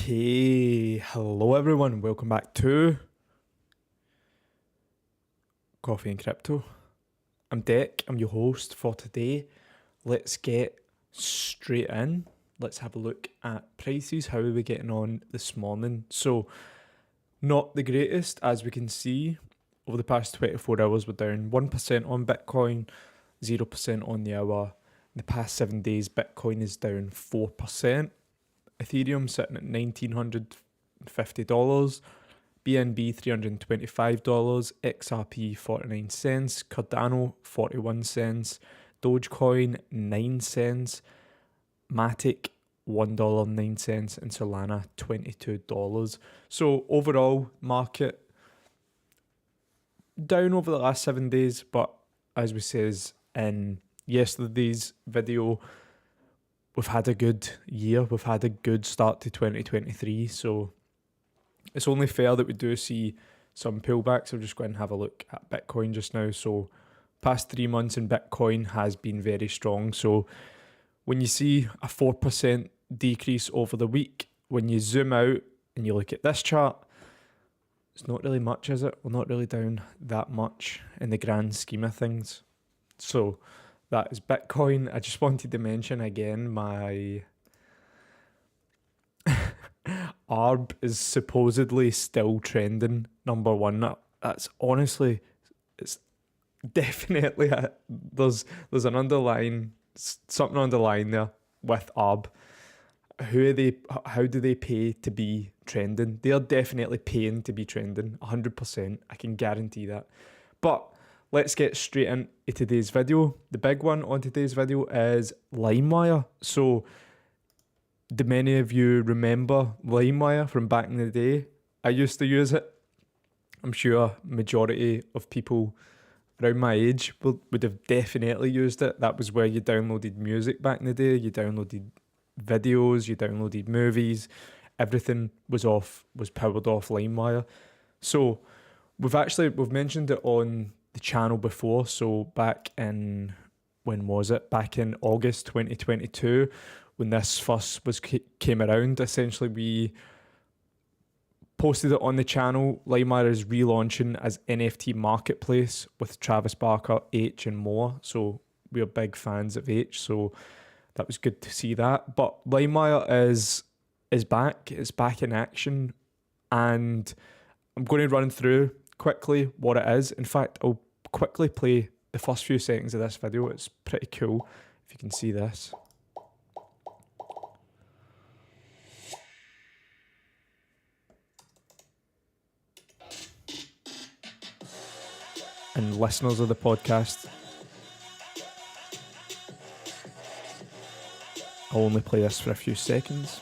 Okay, hello everyone, welcome back to Coffee and Crypto. I'm Deck, I'm your host for today. Let's get straight in. Let's have a look at prices. How are we getting on this morning? So, not the greatest, as we can see. Over the past 24 hours, we're down 1% on Bitcoin, 0% on the hour. In the past 7 days, Bitcoin is down 4%. Ethereum sitting at $1,950, BNB $325, XRP 49 cents, Cardano 41 cents, Dogecoin 9 cents, Matic $1.09, and Solana $22. So overall market down over the last 7 days, but as we says in yesterday's video, we've had a good year. We've had a good start to 2023. So it's only fair that we do see some pullbacks. I'll just go and have a look at Bitcoin just now. So past 3 months in Bitcoin has been very strong. So when you see a 4% decrease over the week, when you zoom out and you look at this chart, it's not really much, is it? We're not really down that much in the grand scheme of things. So that is Bitcoin. I just wanted to mention again, my ARB is supposedly still trending number one. That's honestly, it's definitely, there's an underlying, something underlying there with ARB. Who are they? How do they pay to be trending? They are definitely paying to be trending, 100%. I can guarantee that. But let's get straight into today's video. The big one on today's video is LimeWire. So, do many of you remember LimeWire from back in the day? I used to use it. I'm sure majority of people around my age would have definitely used it. That was where you downloaded music back in the day. You downloaded videos, you downloaded movies. Everything was powered off LimeWire. So we've mentioned it on the channel before. So back in, when was it? Back in August 2022, when this first came around, essentially we posted it on the channel. LimeWire is relaunching as NFT marketplace with Travis Barker, H, and more. So we're big fans of H. So that was good to see that. But LimeWire is back. It's back in action, and I'm going to run through quickly what it is. In fact, I'll quickly play the first few seconds of this video. It's pretty cool if you can see this. And listeners of the podcast, I'll only play this for a few seconds.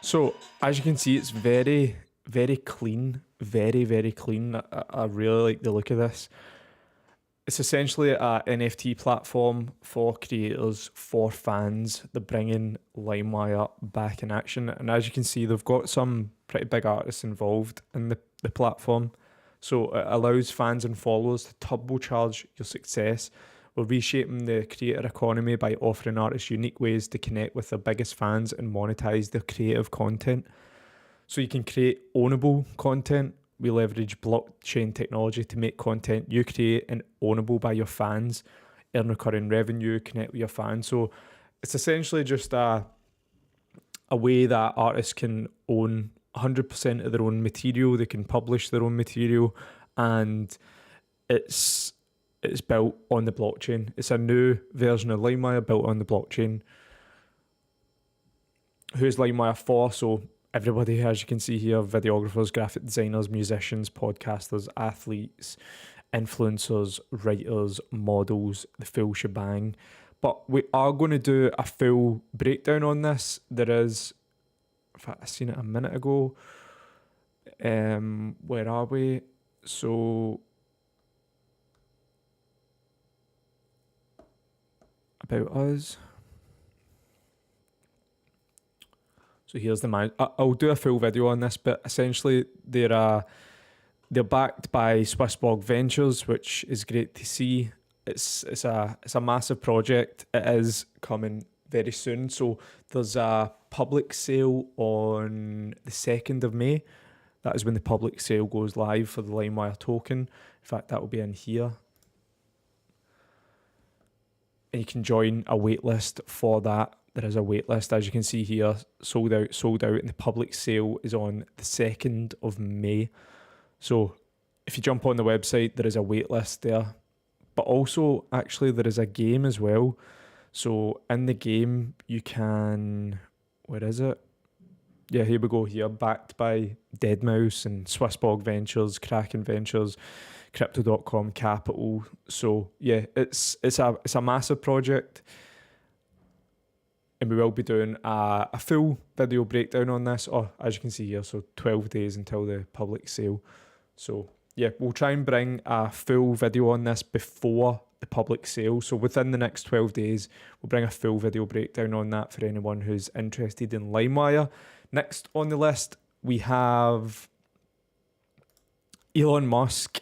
So as you can see, it's very, very clean, very, very clean. I really like the look of this. It's essentially a NFT platform for creators, for fans. They're bringing LimeWire back in action. And as you can see, they've got some pretty big artists involved in the platform. So it allows fans and followers to turbocharge your success. We're reshaping the creator economy by offering artists unique ways to connect with their biggest fans and monetize their creative content. So you can create ownable content. We leverage blockchain technology to make content you create and ownable by your fans, earn recurring revenue, connect with your fans. So it's essentially just a way that artists can own 100% of their own material. They can publish their own material, and it's built on the blockchain. It's a new version of LimeWire built on the blockchain. Who's LimeWire for? So everybody, as you can see here, videographers, graphic designers, musicians, podcasters, athletes, influencers, writers, models, the full shebang. But we are going to do a full breakdown on this. There is, in fact, I seen it a minute ago. Where are we? So about us. So here's the man. I'll do a full video on this, but essentially they're backed by SwissBorg Ventures, which is great to see. It's a massive project. It is coming very soon. So there's a public sale on the 2nd of May. That is when the public sale goes live for the LimeWire token. In fact, that will be in here. And you can join a waitlist for that. There is a waitlist, as you can see here, sold out, and the public sale is on the 2nd of May. So if you jump on the website, there is a waitlist there. But also, actually, there is a game as well. So in the game, you can... Where is it? Yeah, here we go here. Backed by Deadmau5 and SwissBorg Ventures, Kraken Ventures, Crypto.com Capital. So yeah, it's a massive project. And we will be doing a full video breakdown on this. Oh, as you can see here, so 12 days until the public sale. So yeah, we'll try and bring a full video on this before the public sale. So within the next 12 days, we'll bring a full video breakdown on that for anyone who's interested in LimeWire. Next on the list, we have Elon Musk.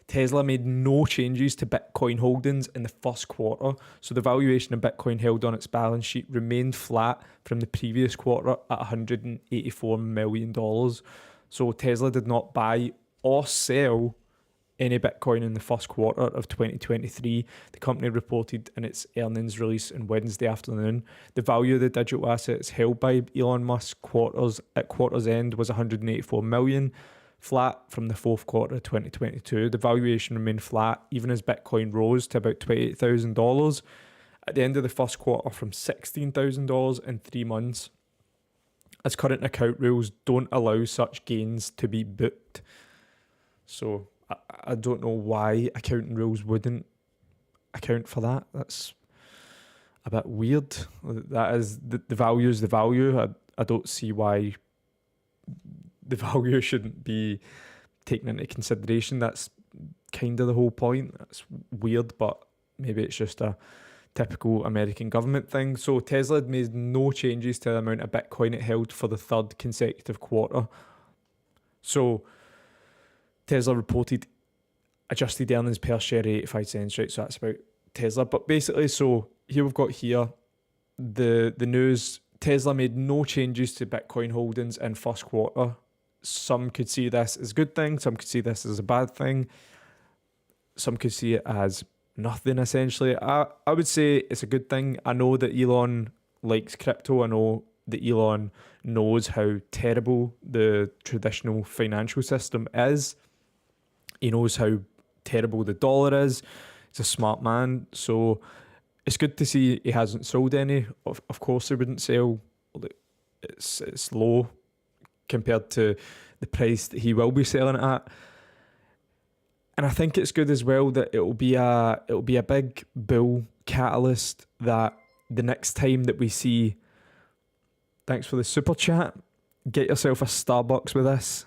Tesla made no changes to Bitcoin holdings in the first quarter, so the valuation of Bitcoin held on its balance sheet remained flat from the previous quarter at $184 million. So Tesla did not buy or sell any Bitcoin in the first quarter of 2023. The company reported in its earnings release on Wednesday afternoon. The value of the digital assets held by Elon Musk at quarter's end was $184 million. Flat from the fourth quarter of 2022. The valuation remained flat even as Bitcoin rose to about $28,000 at the end of the first quarter from $16,000 in 3 months, as current account rules don't allow such gains to be booked. So I don't know why accounting rules wouldn't account for that. That's a bit weird. That is, the value is the value. I don't see why the value shouldn't be taken into consideration. That's kind of the whole point. That's weird, but maybe it's just a typical American government thing. So Tesla had made no changes to the amount of Bitcoin it held for the third consecutive quarter. So Tesla reported adjusted earnings per share 85 cents, right? So that's about Tesla. But basically, so here we've got here the news. Tesla made no changes to Bitcoin holdings in first quarter. Some could see this as a good thing. Some could see this as a bad thing. Some could see it as nothing, essentially. I would say it's a good thing. I know that Elon likes crypto. I know that Elon knows how terrible the traditional financial system is. He knows how terrible the dollar is. He's a smart man. So it's good to see he hasn't sold any. Of course, he wouldn't sell. It's low compared to the price that he will be selling it at. And I think it's good as well that it'll be a big bull catalyst that the next time that we see, thanks for the super chat, get yourself a Starbucks with this.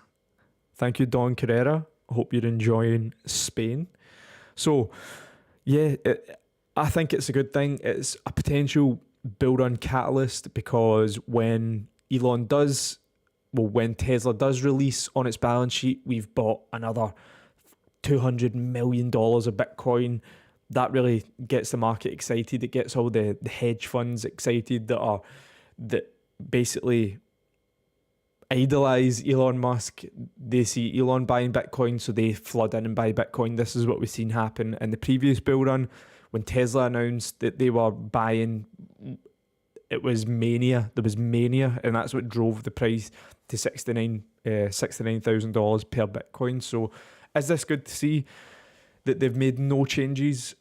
Thank you, Don Carrera. I hope you're enjoying Spain. So, yeah, I think it's a good thing. It's a potential bull run catalyst because when Tesla does release on its balance sheet, we've bought another $200 million of Bitcoin. That really gets the market excited. It gets all the hedge funds excited that basically idolize Elon Musk. They see Elon buying Bitcoin, so they flood in and buy Bitcoin. This is what we've seen happen in the previous bull run. When Tesla announced that they were buying, it was mania. There was mania, and that's what drove the price to $69,000 per Bitcoin. So is this good to see that they've made no changes?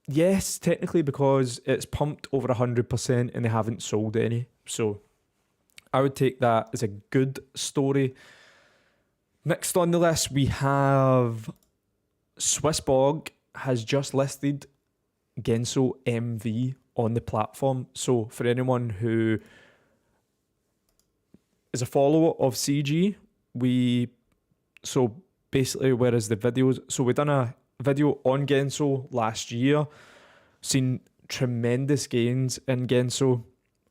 Yes, technically, because it's pumped over 100% and they haven't sold any. So I would take that as a good story. Next on the list, we have SwissBorg has just listed Genso MV on the platform. So for anyone who is a follower of CG, so basically, where is the videos? So we done a video on Genso last year, seen tremendous gains in Genso.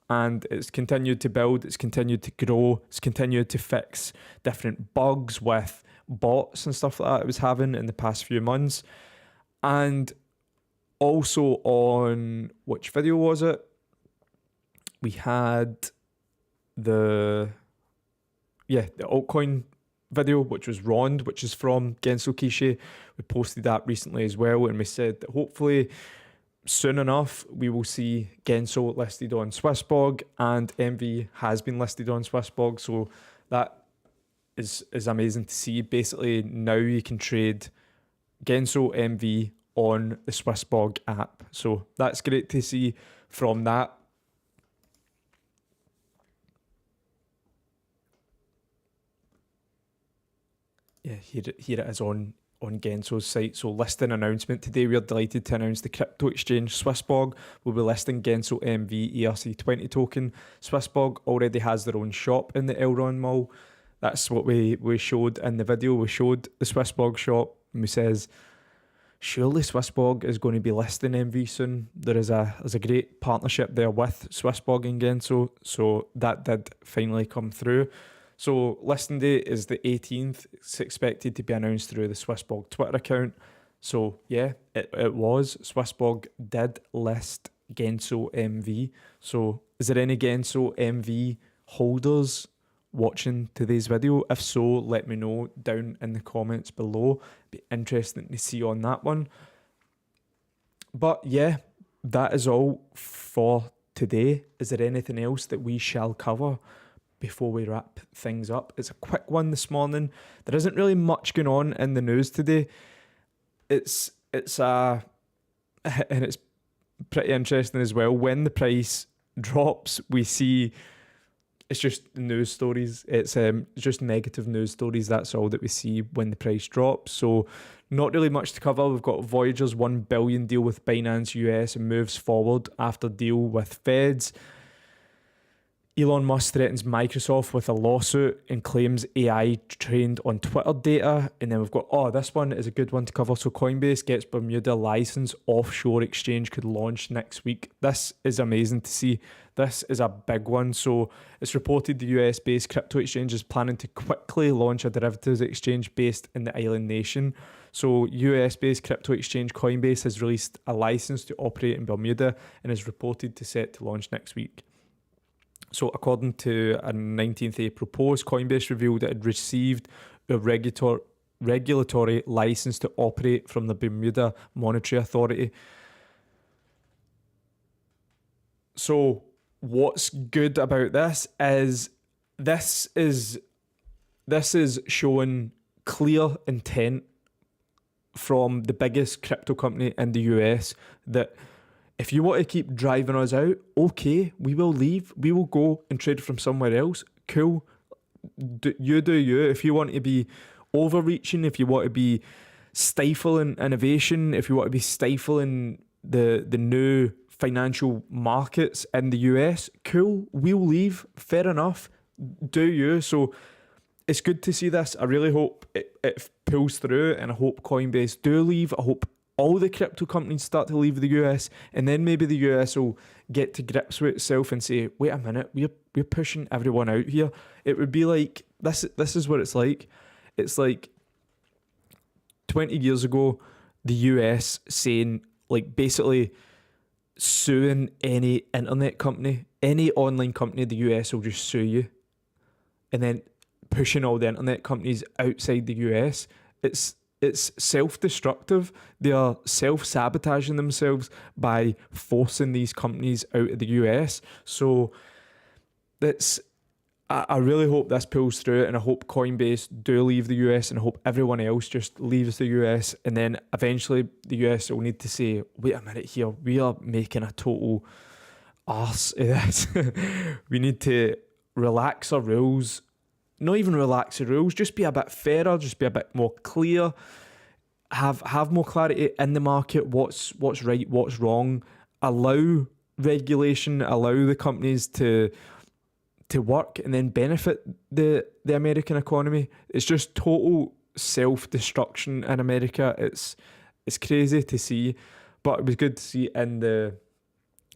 and it's continued to build, it's continued to grow, it's continued to fix different bugs with bots and stuff like that it was having in the past few months. And also on, which video was it? We had the altcoin video, which was Rond, which is from Gensokishi. We posted that recently as well, and we said that hopefully soon enough we will see Genso listed on SwissBorg, and MV has been listed on SwissBorg, so that is amazing to see. Basically now you can trade Genso MV on the SwissBorg app, so that's great to see from that. Yeah, here it is on Genso's site. So listing announcement. Today we are delighted to announce the crypto exchange SwissBorg will be listing Genso MV ERC20 token. SwissBorg already has their own shop in the Elon Mall. That's what we showed in the video. We showed the SwissBorg shop and we says, surely SwissBorg is going to be listing MV soon. There's a great partnership there with SwissBorg and Genso. So that did finally come through. So listing date is the 18th. It's expected to be announced through the SwissBorg Twitter account. So yeah, it was. SwissBorg did list Genso MV. So is there any Genso MV holders watching today's video? If so, let me know down in the comments below. Be interesting to see on that one. But yeah, that is all for today. Is there anything else that we shall cover before we wrap things up? It's a quick one this morning. There isn't really much going on in the news today. It's and it's pretty interesting as well. When the price drops, we see it's just news stories. It's just negative news stories. That's all that we see when the price drops. So not really much to cover. We've got Voyager's $1 billion deal with Binance US and moves forward after deal with Feds. Elon Musk threatens Microsoft with a lawsuit and claims AI trained on Twitter data. And then we've got, this one is a good one to cover. So Coinbase gets Bermuda license, offshore exchange could launch next week. This is amazing to see. This is a big one. So it's reported the US-based crypto exchange is planning to quickly launch a derivatives exchange based in the island nation. So US-based crypto exchange Coinbase has released a license to operate in Bermuda and is reported to set to launch next week. So according to a 19th April post, Coinbase revealed it had received a regulatory license to operate from the Bermuda Monetary Authority. So what's good about this is showing clear intent from the biggest crypto company in the US that if you want to keep driving us out, okay, we will leave. We will go and trade from somewhere else. Cool. Do you. If you want to be overreaching, if you want to be stifling innovation, if you want to be stifling the new financial markets in the US, cool, we'll leave. Fair enough. Do you. So it's good to see this. I really hope it pulls through, and I hope Coinbase do leave. I hope all the crypto companies start to leave the US, and then maybe the US will get to grips with itself and say, wait a minute, we're pushing everyone out here. It would be like, this is what it's like. It's like 20 years ago, the US saying, like, basically suing any internet company, any online company, the US will just sue you. And then pushing all the internet companies outside the US. It's self-destructive. They are self-sabotaging themselves by forcing these companies out of the US. So I really hope this pulls through, and I hope Coinbase do leave the US, and I hope everyone else just leaves the US, and then eventually the US will need to say, wait a minute here, we are making a total arse of this. We need to relax our rules. Not even relax the rules, just be a bit fairer, just be a bit more clear, have more clarity in the market, what's right, what's wrong, allow regulation, allow the companies to work and then benefit the American economy. It's just total self-destruction in America. It's crazy to see, but it was good to see in the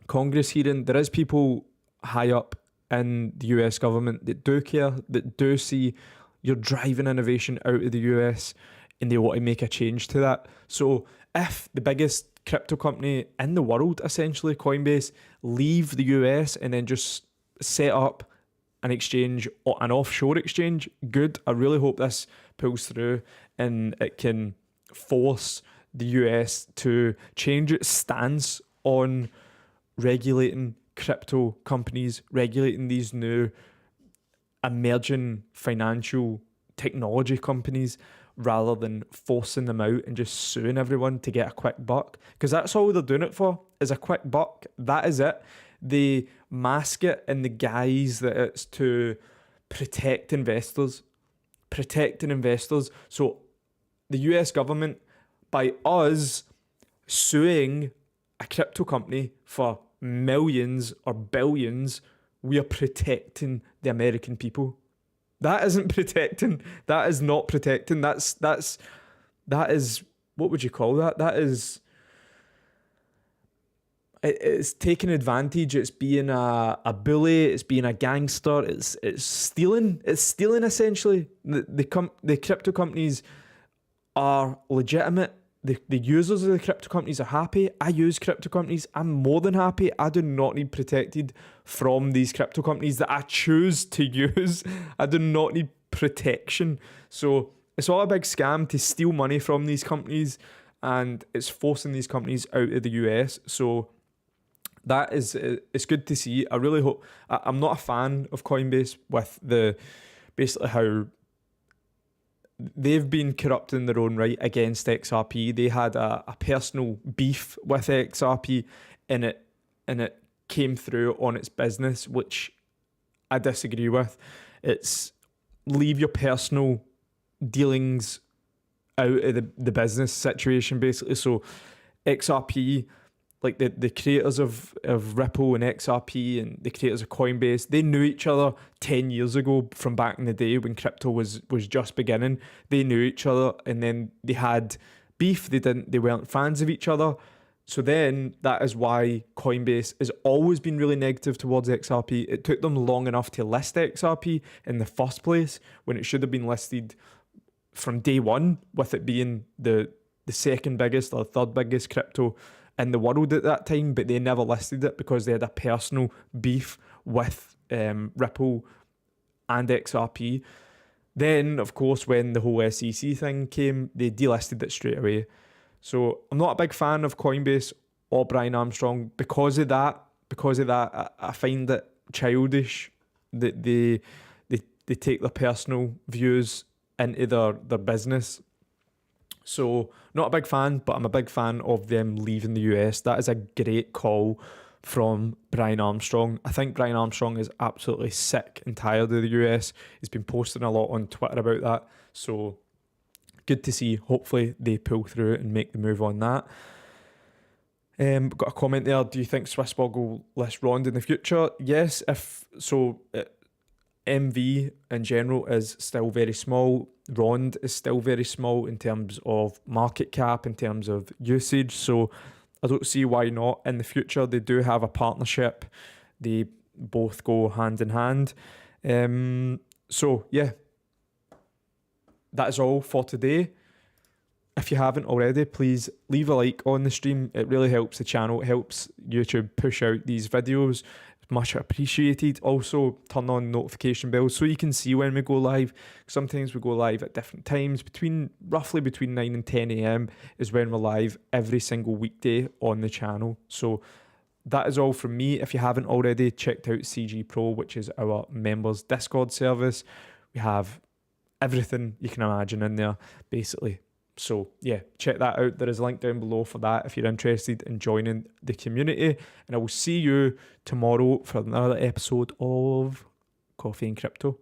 Congress hearing, there is people high up in the US government that do care, that do see you're driving innovation out of the US and they want to make a change to that. So if the biggest crypto company in the world, essentially Coinbase, leave the US and then just set up an exchange, an offshore exchange, good. I really hope this pulls through and it can force the US to change its stance on regulating crypto companies, regulating these new emerging financial technology companies, rather than forcing them out and just suing everyone to get a quick buck. Because that's all they're doing it for, is a quick buck. That is it. They mask it in the guise that it's to protect investors. Protecting investors. So the US government, by us suing a crypto company for millions or billions, we are protecting the American people. That isn't protecting. That is not protecting. That is, what would you call that? That is, it's taking advantage. It's being a bully. It's being a gangster. It's stealing. It's stealing essentially. The crypto companies are legitimate. The users of the crypto companies are happy. I use crypto companies. I'm more than happy. I do not need protected from these crypto companies that I choose to use. I do not need protection. So it's all a big scam to steal money from these companies, and it's forcing these companies out of the US. So that is, it's good to see. I really hope, I'm not a fan of Coinbase with basically how they've been corrupt in their own right against XRP. They had a personal beef with XRP, and it came through on its business, which I disagree with. It's leave your personal dealings out of the business situation, basically. So XRP, like the creators of Ripple and XRP and the creators of Coinbase, they knew each other 10 years ago from back in the day when crypto was just beginning. They knew each other, and then they had beef. They weren't fans of each other. So then that is why Coinbase has always been really negative towards XRP. It took them long enough to list XRP in the first place when it should have been listed from day one, with it being the second biggest or third biggest crypto in the world at that time, but they never listed it because they had a personal beef with Ripple and XRP. Then, of course, when the whole SEC thing came, they delisted it straight away. So I'm not a big fan of Coinbase or Brian Armstrong because of that. I find it childish that they take their personal views into their business. So not a big fan, but I'm a big fan of them leaving the US. That is a great call from Brian Armstrong. I think Brian Armstrong is absolutely sick and tired of the US. He's been posting a lot on Twitter about that. So good to see. Hopefully they pull through and make the move on that. Got a comment there. Do you think SwissBorg will list Rond in the future? Yes, if so. MV in general is still very small. Rond is still very small in terms of market cap, in terms of usage. So I don't see why not. In the future, they do have a partnership. They both go hand in hand. So yeah, that is all for today. If you haven't already, please leave a like on the stream. It really helps the channel. It helps YouTube push out these videos. Much appreciated. Also, turn on notification bells so you can see when we go live. Sometimes we go live at different times. Roughly between 9 and 10 a.m. is when we're live every single weekday on the channel. So that is all from me. If you haven't already checked out CG Pro, which is our members Discord service, we have everything you can imagine in there, basically. So yeah, check that out. There is a link down below for that if you're interested in joining the community. And I will see you tomorrow for another episode of Coffee and Crypto.